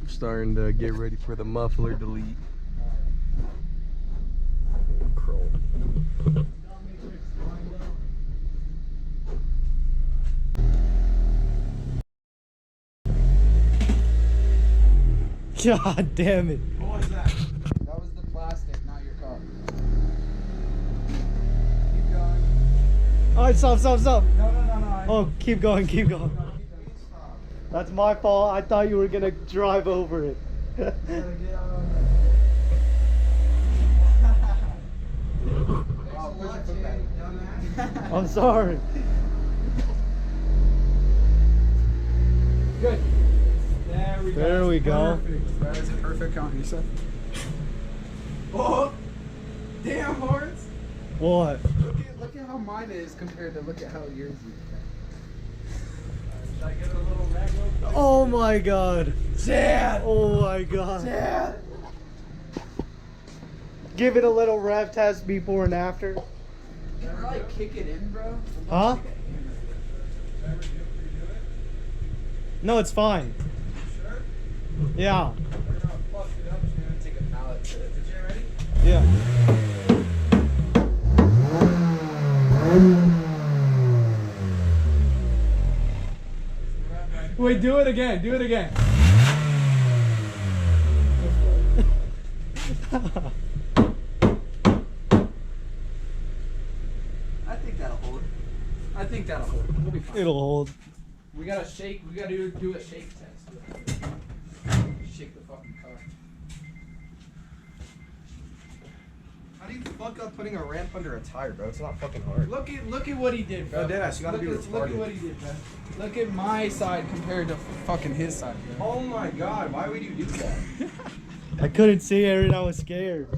Starting to get ready for the muffler delete. Chrome. God damn it. What was that? That was the plastic, not your car. Keep going. Alright, stop. No. Oh, keep going. That's my fault. I thought you were gonna drive over it. I'm sorry. Good. There we go. Perfect. That is a perfect count, you said. Oh, damn, Horace. What? Look at how mine is compared to look at how yours is. Should I give it a little rag real quick? Oh my god. Dad! Oh my god. Dad! Give it a little rev test before and after. Can I like kick it in, bro? Huh? No, it's fine. Sure? Yeah. We're gonna fuck it up. You're gonna take a pallet to it. Did you ready? Yeah. Wait, do it again. Do it again. I think that'll hold. We'll be fine. It'll hold. We gotta shake. We gotta do a shake test. Shake the fucking car. How do you fuck up putting a ramp under a tire, bro? It's not fucking hard. Look at what he did, bro. No, Dennis, you gotta be Look retarded. at what he did, bro. Look at my side compared to fucking his side, bro. Oh my god, why would you do that? I couldn't see it and I was scared.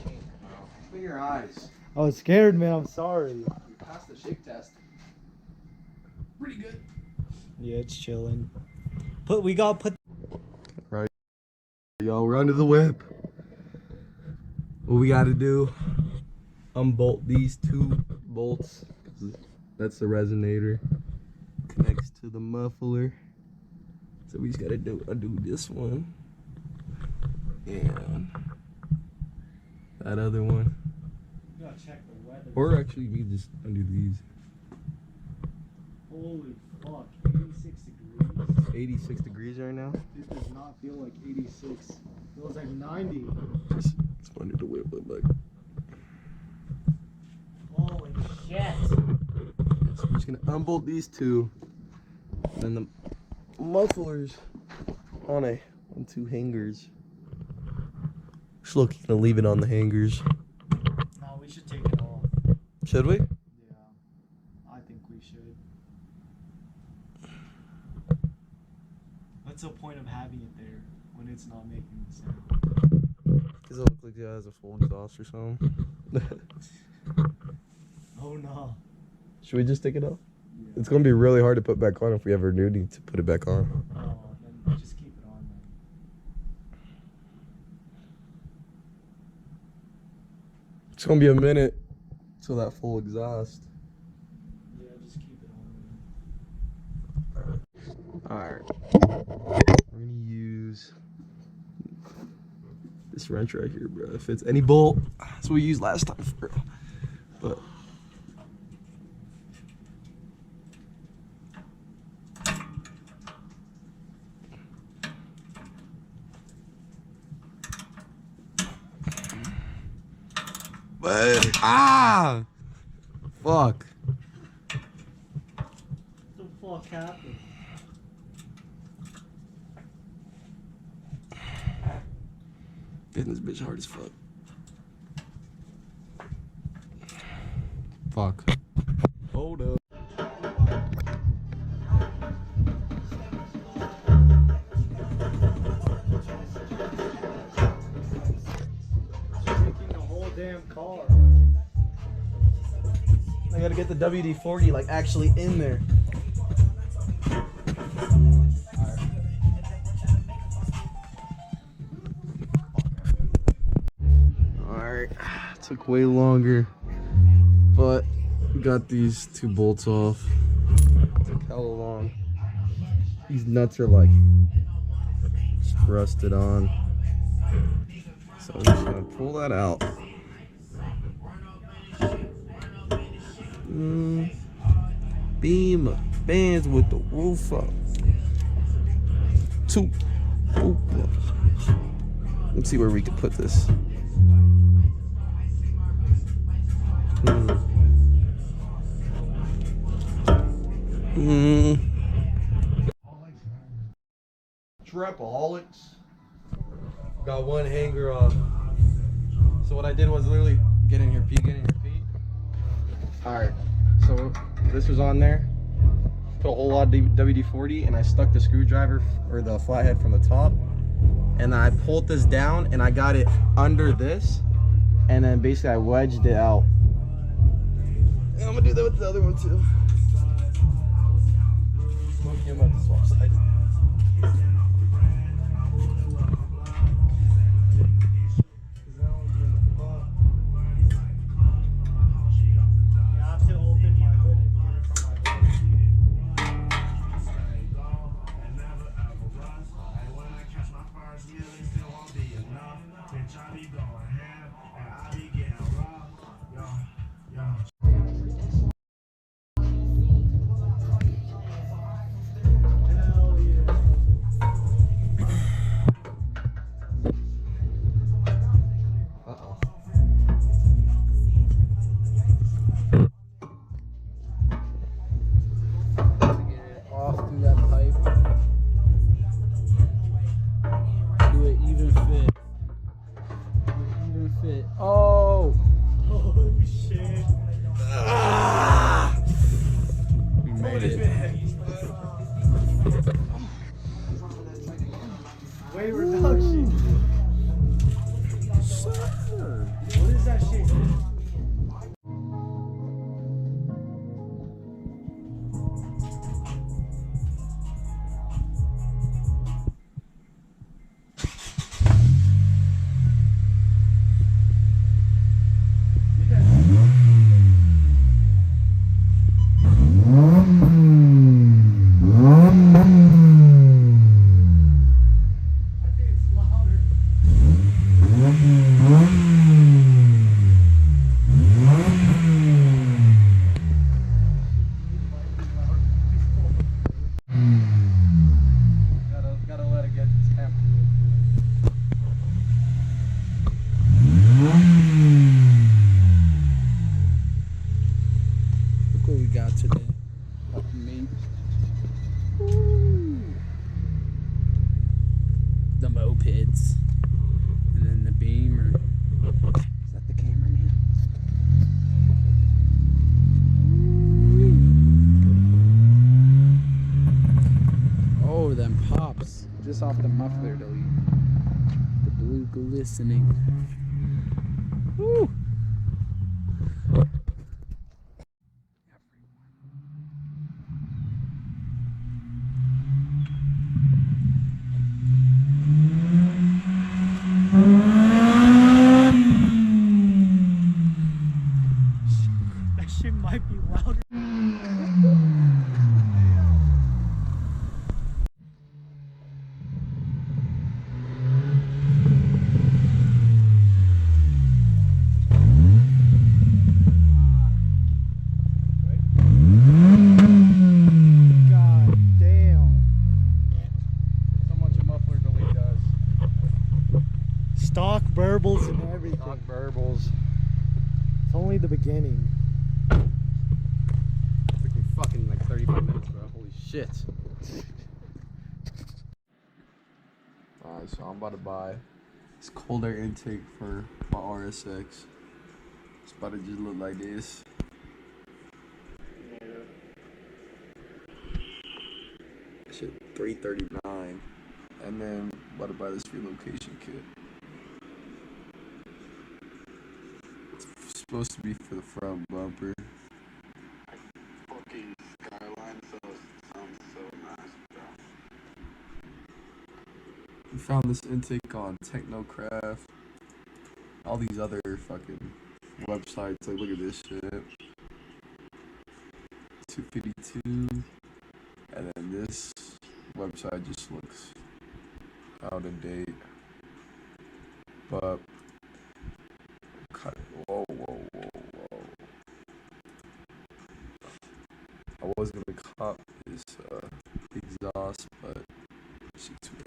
Open your eyes. I was scared, man. I'm sorry. We passed the shake test. Pretty good. Yeah, it's chilling. We gotta put. Right. Y'all, we're under the whip. What we gotta do, unbolt these two bolts. That's the resonator. Connects to the muffler. So we just gotta undo this one. And that other one. You gotta check the weather. Or actually, we just undo these. Holy fuck, 86 degrees. 86 degrees right now. This does not feel like 86. It feels like 90. It's under the whip, look like. Holy shit. So we're just gonna unbolt these two. Then the mufflers on two hangers. Just looking to leave it on the hangers. No, we should take it off. Should we? Yeah, I think we should. What's the point of having it there when it's not making the sound? Because it looks like it has a full exhaust or something. Oh no. Should we just take it off? Yeah. It's gonna be really hard to put back on if we ever do need to put it back on. Oh, then just keep it on then. It's gonna be a minute till that full exhaust. Yeah, just keep it on then. Alright. We're gonna use this wrench right here, bro. If it's any bolt, that's what we used last time, bro. But fuck. What the fuck happened? Getting this bitch hard as fuck. Fuck. Hold up. Taking the whole damn car. I gotta get the WD-40 like actually in there. Alright, took way longer, but we got these two bolts off. Took hella long. These nuts are like rusted on. So I'm just gonna pull that out. Beam bands with the roof up. Two. Ooh. Let's see where we can put this. Trapaholics. Got one hanger off. So what I did was literally get in here, Pete. Get in here, Pete. All right. So this was on there. Put a whole lot of WD-40, and I stuck the screwdriver or the flathead from the top, and then I pulled this down, and I got it under this, and then basically I wedged it out. And I'm gonna do that with the other one too. I'm about to swap sides. Oh! Oh shit. We made it. Weight reduction. What is that shit? Gotta let it get to temp. Look what we got today. Fucking me. Woo. The mopeds. And then the Beamer. Is that the cameraman? Oh, them pops. Just off the muffler delete. The blue glistening. Woo! That shit might be louder. God damn. So much a muffler delete does. Stock burbles and everything. Stock burbles. It's only the beginning. Took me fucking like 35 minutes, bro. Holy shit. Alright, so I'm about to buy this cold air intake for my RSX. It's about to just look like this. Shit, $339. And then about to buy this relocation kit. It's supposed to be for the front bumper. Fucking skyline sounds so nice, bro. We found this intake on Technocraft. All these other fucking websites. Like, look at this shit. 252. And then this website just looks out of date. But cut. Whoa, whoa, whoa, whoa. I was gonna cut his exhaust, but she's too